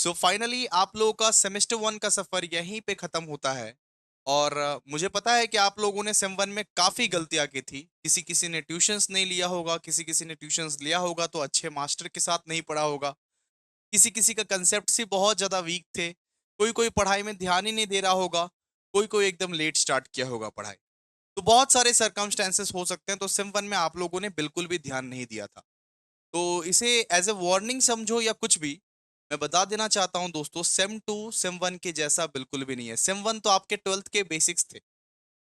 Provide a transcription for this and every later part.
So finally आप लोगों का सेमेस्टर वन का सफर यहीं पे खत्म होता है। और मुझे पता है कि आप लोगों ने सेम वन में काफी गलतियां की थी। किसी किसी ने ट्यूशंस नहीं लिया होगा, किसी किसी ने ट्यूशंस लिया होगा तो अच्छे मास्टर के साथ नहीं पढ़ा होगा। किसी किसी का कंसेप्ट ही बहुत ज्यादा वीक थे। कोई कोई पढ़ाई में ध्यान ही नहीं दे रहा होगा। कोई कोई एकदम लेट स्टार्ट किया होगा पढ़ाई। तो बहुत सारे सरकमस्टेंसेस हो सकते हैं, तो सेम वन में आप लोगों ने बिल्कुल भी ध्यान नहीं दिया था। तो इसे एज ए वार्निंग समझो या कुछ भी, मैं बता देना चाहता हूं दोस्तों, सेम टू सेम वन के जैसा बिल्कुल भी नहीं है। सेम वन तो आपके ट्वेल्थ के बेसिक्स थे,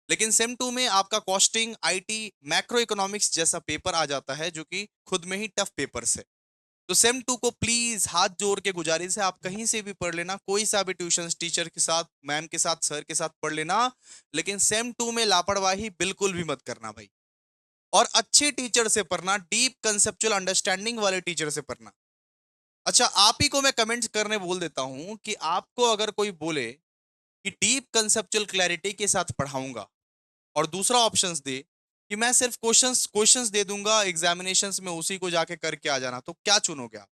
लेकिन सेम टू में आपका कॉस्टिंग, आईटी, मैक्रो इकोनॉमिक्स जैसा पेपर आ जाता है, जो कि खुद में ही टफ पेपर्स है। तो सेम टू को प्लीज हाथ जोड़ के गुजारिश है, आप कहीं से भी पढ़ लेना, कोई सा भी ट्यूशन टीचर के साथ, मैम के साथ, सर के साथ पढ़ लेना। लेकिन सेम टू में लापरवाही बिल्कुल भी मत करना भाई। और अच्छे टीचर से पढ़ना, डीप कंसेप्चुअल अंडरस्टैंडिंग वाले टीचर से पढ़ना। अच्छा, आप ही को मैं कमेंट्स करने बोल देता हूं कि आपको अगर कोई बोले कि डीप कंसेप्चुअल क्लैरिटी के साथ पढ़ाऊंगा, और दूसरा ऑप्शंस दे कि मैं सिर्फ क्वेश्चंस क्वेश्चंस दे दूंगा एग्जामिनेशंस में, उसी को जाके करके आ जाना, तो क्या चुनोगे आप?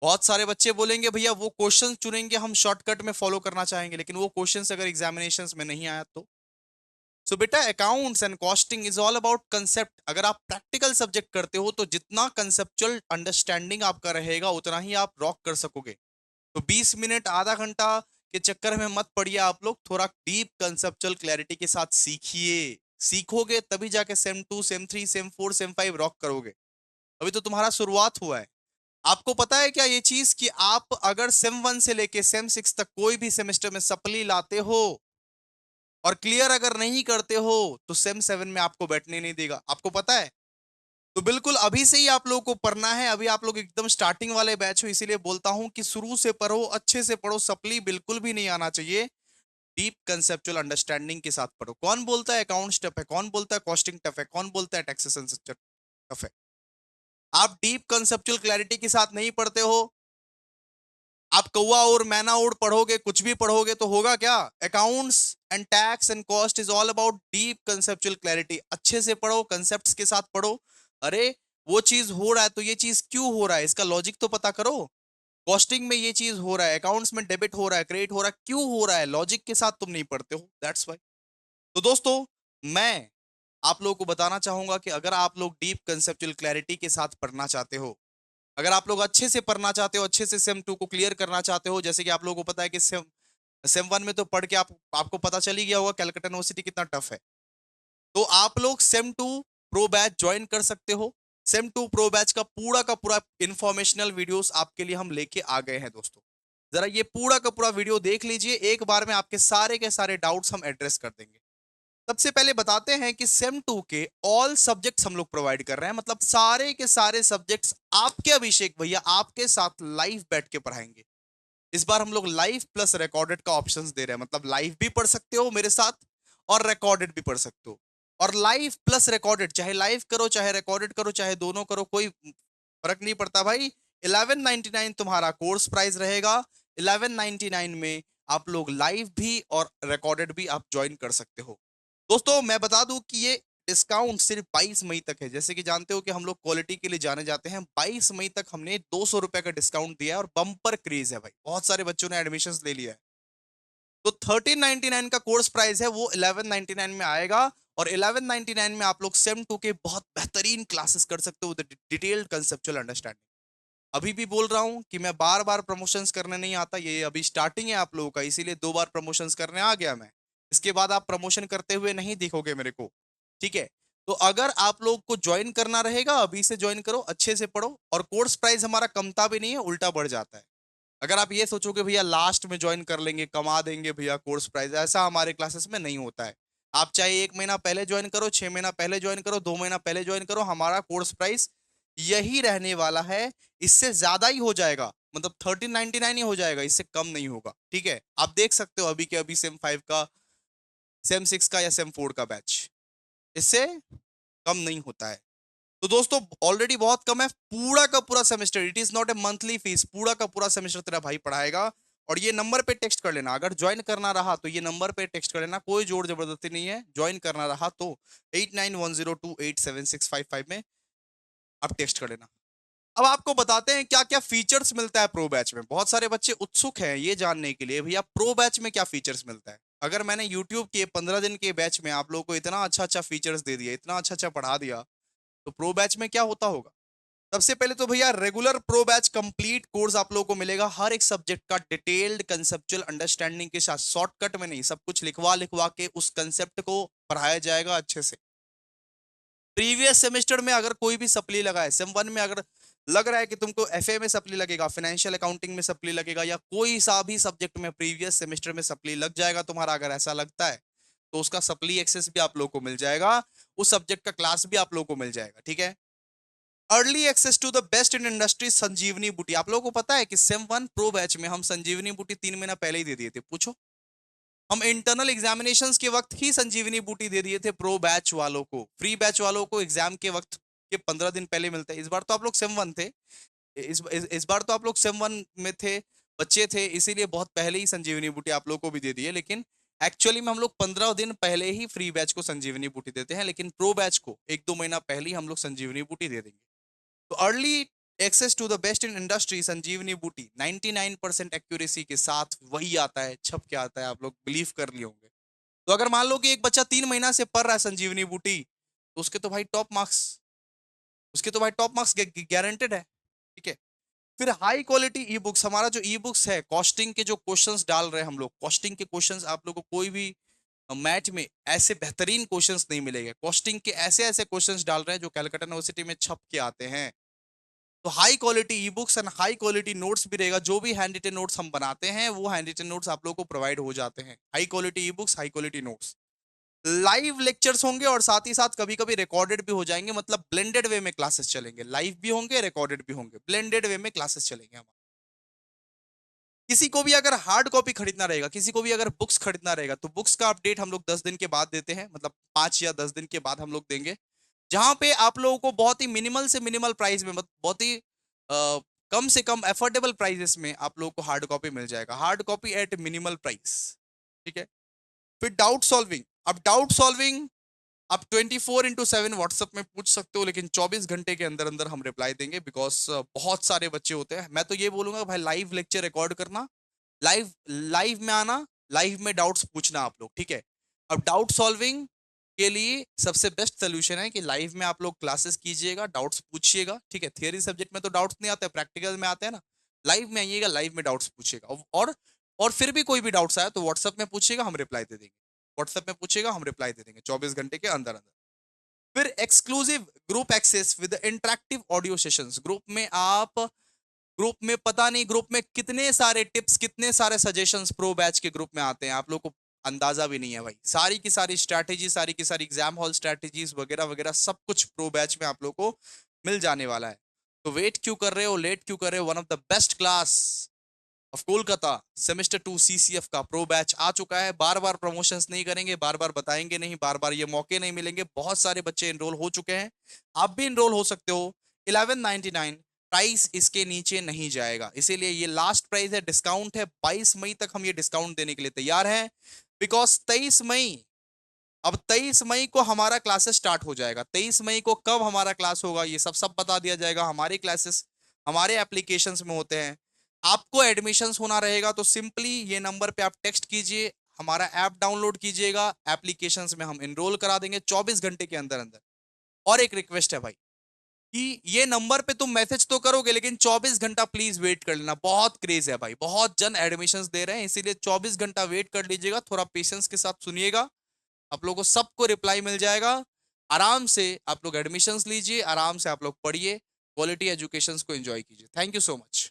बहुत सारे बच्चे बोलेंगे भैया वो क्वेश्चंस चुनेंगे हम शॉर्टकट में फॉलो करना चाहेंगे, लेकिन वो क्वेश्चंस अगर एग्जामिनेशंस में नहीं आया तो? सो बेटा, accounts and costing is all about concept. अगर आप प्रैक्टिकल सब्जेक्ट करते हो तो जितना कंसेप्चुअल अंडरस्टैंडिंग आपका रहेगा उतना ही आप रॉक कर सकोगे। तो 20 मिनट, आधा घंटा के चक्कर में मत पड़िए आप लोग, थोड़ा डीप कंसेप्चुअल क्लैरिटी के साथ सीखिए। सीखोगे तभी जाके sem two, sem three, sem four, sem five rock करोगे। अभी तो तुम्हारा शुरुआत हुआ है। आपको पता है क्या ये चीज कि आप अगर सेम वन से लेके सेम सिक्स तक कोई भी सेमेस्टर में सप्ली लाते हो और क्लियर अगर नहीं करते हो तो सेम सेवन में आपको बैठने नहीं देगा, आपको पता है? तो बिल्कुल अभी से ही आप लोगों को पढ़ना है। अभी आप लोग एकदम स्टार्टिंग वाले बैच हो, इसीलिए बोलता हूं कि शुरू से पढ़ो, अच्छे से पढ़ो, सप्ली बिल्कुल भी नहीं आना चाहिए। डीप कंसेप्चुअल अंडरस्टैंडिंग के साथ पढ़ो। कौन बोलता है अकाउंट्स टफ है, कौन बोलता है कॉस्टिंग टफ है, कौन बोलता है टैक्सेशन टफ है? आप डीप कंसेप्चुअल क्लैरिटी के साथ नहीं पढ़ते हो। आप कौवा और मैना और पढ़ोगे, कुछ भी पढ़ोगे तो होगा क्या? Accounts and tax and cost is all about deep conceptual clarity. अच्छे से पढ़ो, कंसेप्ट्स के साथ पढ़ो। अरे, वो चीज हो रहा है तो ये चीज क्यों हो रहा है, इसका लॉजिक तो पता करो। कॉस्टिंग में ये चीज हो रहा है, अकाउंट्स में डेबिट हो रहा है, क्रेडिट हो रहा है, क्यों हो रहा है? लॉजिक के साथ तुम नहीं पढ़ते हो, दैट्स वाई। तो दोस्तों, मैं आप लोगों को बताना चाहूंगा कि अगर आप लोग डीप कंसेप्चुअल क्लैरिटी के साथ पढ़ना चाहते हो, अगर आप लोग अच्छे से पढ़ना चाहते हो, अच्छे से सेम टू को क्लियर करना चाहते हो, जैसे कि आप लोगों को पता है कि सेम सेम वन में तो पढ़ के आपको पता चल ही गया होगा कैलकाटा यूनिवर्सिटी कितना टफ है। तो आप लोग sem two pro batch join कर सकते हो। सेम टू प्रो बैच का पूरा इंफॉर्मेशनल वीडियोस आपके लिए हम लेके आ गए हैं दोस्तों। जरा ये पूरा का पूरा वीडियो देख लीजिए, एक बार में आपके सारे के सारे डाउट्स हम एड्रेस कर देंगे। सबसे पहले बताते हैं कि सेम टू के ऑल सब्जेक्ट्स हम लोग प्रोवाइड कर रहे हैं, मतलब सारे के सारे सब्जेक्ट्स आपके अभिषेक भैया आपके साथ लाइव बैठ के पढ़ाएंगे। इस बार हम लोग लाइव प्लस रिकॉर्डेड का ऑप्शंस दे रहे हैं, मतलब लाइव भी पढ़ सकते हो मेरे साथ और रिकॉर्डेड भी पढ़ सकते हो। और लाइव प्लस रिकॉर्डेड, चाहे लाइव करो चाहे रिकॉर्डेड करो चाहे दोनों करो, कोई फर्क नहीं पड़ता भाई। 1199 तुम्हारा कोर्स प्राइस रहेगा। 1199 में आप लोग लाइव भी और रिकॉर्डेड भी आप ज्वाइन कर सकते हो। दोस्तों, मैं बता दूं कि ये डिस्काउंट सिर्फ 22 मई तक है। जैसे कि जानते हो कि हम लोग क्वालिटी के लिए जाने जाते हैं, 22 मई तक हमने 200 रुपए का डिस्काउंट दिया है और बम्पर क्रेज है भाई, बहुत सारे बच्चों ने एडमिशन ले लिया है। तो 1399 का कोर्स प्राइस है, वो 1199 में आएगा। और 1199 में आप लोग सेम टू के बहुत बेहतरीन क्लासेस कर सकते हो, डिटेल्ड कंसेप्चुअल अंडरस्टैंडिंग। अभी भी बोल रहा हूं कि मैं बार बार प्रमोशंस करने नहीं आता, ये अभी स्टार्टिंग है आप लोगों का, इसीलिए 2 बार प्रमोशंस करने आ गया मैं। इसके बाद आप प्रमोशन करते हुए नहीं दिखोगे मेरे को, ठीक है? तो अगर आप लोग को ज्वाइन करना रहेगा, अभी से ज्वाइन करो, अच्छे से पढ़ो। और कोर्स प्राइस हमारा कमता भी नहीं है, उल्टा बढ़ जाता है। अगर आप ये सोचोगे भैया लास्ट में ज्वाइन कर लेंगे, कमा देंगे भैया कोर्स प्राइस, ऐसा हमारे क्लासेस में नहीं होता है। आप चाहे 1 महीना पहले ज्वाइन करो, 6 महीना पहले ज्वाइन करो, 2 महीना पहले ज्वाइन करो, हमारा कोर्स प्राइस यही रहने वाला है। इससे ज्यादा ही हो जाएगा, मतलब 1399 ही हो जाएगा, इससे कम नहीं होगा, ठीक है? आप देख सकते हो अभी के अभी सेम फाइव का, सेम सिक्स का या सेम फोर का बैच, इससे कम नहीं होता है। तो दोस्तों, ऑलरेडी बहुत कम है, पूरा का पूरा semester, it is not a monthly fees, पूरा का पूरा सेमेस्टर तेरा भाई पढ़ाएगा। और ये नंबर पे टेक्स्ट कर लेना, अगर ज्वाइन करना रहा तो ये नंबर पे टेक्स्ट कर लेना, कोई जोर जबरदस्ती नहीं है। ज्वाइन करना रहा तो 8910287655 में आप टेक्स्ट कर लेना। अब आपको बताते हैं क्या क्या फीचर्स मिलता है प्रो बैच में। बहुत सारे बच्चे उत्सुक हैं ये जानने के लिए भैया प्रो बैच में क्या फीचर्स मिलता है। अगर मैंने यूट्यूब के 15 दिन के बैच में आप लोगों को इतना अच्छा अच्छा फीचर्स दे दिया, इतना अच्छा अच्छा पढ़ा दिया, तो प्रो बैच में क्या होता होगा। सबसे पहले तो भैया regular pro batch complete course आप लोगों को मिलेगा, हर एक सब्जेक्ट का डिटेल्ड कंसेप्चुअल अंडरस्टैंडिंग के साथ, शॉर्टकट में नहीं, सब कुछ लिखवा लिखवा के उस कंसेप्ट को पढ़ाया जाएगा अच्छे से। प्रीवियस सेमेस्टर में अगर कोई भी सप्ली लगा है, सेम वन में अगर लग रहा है कि तुमको एफए में सप्ली लगेगा, फाइनेंशियल अकाउंटिंग में सप्ली लगेगा, या कोई सा भी सब्जेक्ट में प्रीवियस सेमेस्टर में सप्ली लग जाएगा तुम्हारा, अगर ऐसा लगता है तो उसका सप्ली एक्सेस भी आप लोग को मिल जाएगा, उस सब्जेक्ट का क्लास भी आप लोग को मिल जाएगा, ठीक है। Early access to the best in industry Sanjeevani Booti. आप लोगों को पता है कि सेम वन प्रो बैच में हम संजीवनी बूटी 3 महीना पहले ही दे दिए थे, पूछो। हम इंटरनल एग्जामिनेशंस के वक्त ही संजीवनी बूटी दे दिए थे प्रो बैच वालों को, फ्री बैच वालों को एग्जाम के वक्त के 15 दिन पहले मिलता है। इस बार तो आप लोग सेम वन थे, इस बार तो आप लोग सेम वन में थे, बच्चे थे, इसीलिए बहुत पहले ही संजीवनी बूटी आप लोग को भी दे दी है। लेकिन एक्चुअली में हम लोग 15 दिन पहले ही फ्री बैच को संजीवनी बूटी देते हैं, लेकिन प्रो बैच को 1-2 महीना पहले ही हम लोग संजीवनी बूटी दे देंगे। तो early access to the best in industry Sanjeevani Booti 99% accuracy के साथ वही आता है, छप के आता है, आप लोग बिलीव कर लिए होंगे। तो अगर मान लो कि एक बच्चा 3 महीना से पढ़ रहा है संजीवनी बूटी, तो उसके तो भाई टॉप मार्क्स, उसके तो भाई टॉप मार्क्स गारंटेड है, ठीक है। फिर हाई क्वालिटी ई बुक्स, हमारा जो ई बुक्स है, कॉस्टिंग के जो क्वेश्चंस डाल रहे हैं हम लोग, कॉस्टिंग के क्वेश्चंस आप लोग को कोई भी मैथ में ऐसे बेहतरीन क्वेश्चंस नहीं मिलेंगे, कॉस्टिंग के ऐसे ऐसे क्वेश्चंस डाल रहे हैं जो कैलकाटा यूनिवर्सिटी में छप के आते हैं। तो high quality e books and high quality notes भी रहेगा, जो भी हैंड रिटन नोट्स हम बनाते हैं वो हैंड रिटन नोट्स आप लोगों को प्रोवाइड हो जाते हैं। High quality e books, high quality notes, live lectures होंगे और साथ ही साथ कभी कभी रिकॉर्डेड भी हो जाएंगे, मतलब ब्लेंडेड वे में क्लासेस चलेंगे, लाइव भी होंगे रिकॉर्डेड भी होंगे, ब्लेंडेड वे में क्लासेस चलेंगे हमारे। किसी को भी अगर हार्ड कॉपी खरीदना रहेगा, किसी को भी अगर बुक्स खरीदना रहेगा, तो बुक्स का अपडेट हम लोग 10 दिन के बाद देते हैं, मतलब 5 या 10 दिन के बाद हम लोग देंगे, जहां पे आप लोगों को बहुत ही मिनिमल से मिनिमल प्राइस में, बहुत ही कम से कम अफोर्डेबल प्राइसेस में आप लोगों को हार्ड कॉपी मिल जाएगा, hard copy eight minimal price, ठीक है। फिर डाउट सॉल्विंग, अब डाउट सॉल्विंग आप 24/7 व्हाट्सएप में पूछ सकते हो, लेकिन 24 घंटे के अंदर अंदर हम रिप्लाई देंगे, बिकॉज बहुत सारे बच्चे होते हैं। मैं तो ये बोलूंगा भाई लाइव लेक्चर रिकॉर्ड करना, लाइव लाइव में आना, लाइव में डाउट्स पूछना आप लोग, ठीक है। अब डाउट सॉल्विंग के लिए सबसे बेस्ट सोल्यूशन है कि लाइव में आप लोग क्लासेस कीजिएगा, डाउट्स पूछिएगा, ठीक है। थियरी सब्जेक्ट में तो डाउट्स नहीं आते, प्रैक्टिकल में आते हैं ना। लाइव में आइएगा, लाइव में डाउट्स पूछिएगा, और फिर भी कोई भी डाउट्स आया तो व्हाट्सएप में पूछिएगा, हम रिप्लाई दे देंगे। व्हाट्सएप में पूछेगा, हम रिप्लाई दे देंगे 24 घंटे के अंदर अंदर। फिर exclusive group access with interactive audio sessions, group में पता नहीं ग्रुप में कितने सारे टिप्स, कितने सारे सजेशंस प्रो बैच के ग्रुप में आते हैं, आप लोग को अंदाजा भी नहीं है भाई। सारी की सारी स्ट्रैटेजी, सारी की सारी एग्जाम हॉल स्ट्रैटेजीज वगैरह वगैरह सब कुछ प्रो बैच में आप लोग को मिल जाने वाला है। तो वेट क्यों कर रहे हो, लेट क्यों कर रहे हो, one of the best class of Kolkata semester 2 CCF का प्रो बैच आ चुका है। बार बार प्रमोशंस नहीं करेंगे, बार बार बताएंगे नहीं, बार बार ये मौके नहीं मिलेंगे, बहुत सारे बच्चे इनरोल हो चुके हैं, आप भी इनरोल हो सकते हो। 1199 प्राइस इसके नीचे नहीं जाएगा, इसीलिए ये लास्ट प्राइस है, डिस्काउंट है, 22 मई तक हम ये डिस्काउंट देने के लिए तैयार हैं, बिकॉज 23 मई, अब 23 मई को हमारा क्लासेस स्टार्ट हो जाएगा। 23 मई को कब हमारा क्लास होगा ये सब बता दिया जाएगा। हमारे क्लासेस हमारे एप्लीकेशंस में होते हैं, आपको एडमिशंस होना रहेगा तो सिंपली ये नंबर पे आप टेक्स्ट कीजिए, हमारा ऐप डाउनलोड कीजिएगा, एप्लीकेशंस में हम इनरोल करा देंगे 24 घंटे के अंदर अंदर। और एक रिक्वेस्ट है भाई कि ये नंबर पे तुम मैसेज तो करोगे, लेकिन 24 घंटा प्लीज वेट कर लेना, बहुत क्रेज है भाई, बहुत जन एडमिशंस दे रहे हैं, इसीलिए 24 घंटा वेट कर लीजिएगा, थोड़ा पेशेंस के साथ सुनिएगा, आप लोगों को सबको रिप्लाई मिल जाएगा। आराम से आप लोग एडमिशंस लीजिए, आराम से आप लोग पढ़िए, क्वालिटी एजुकेशन को एंजॉय कीजिए। Thank you so much.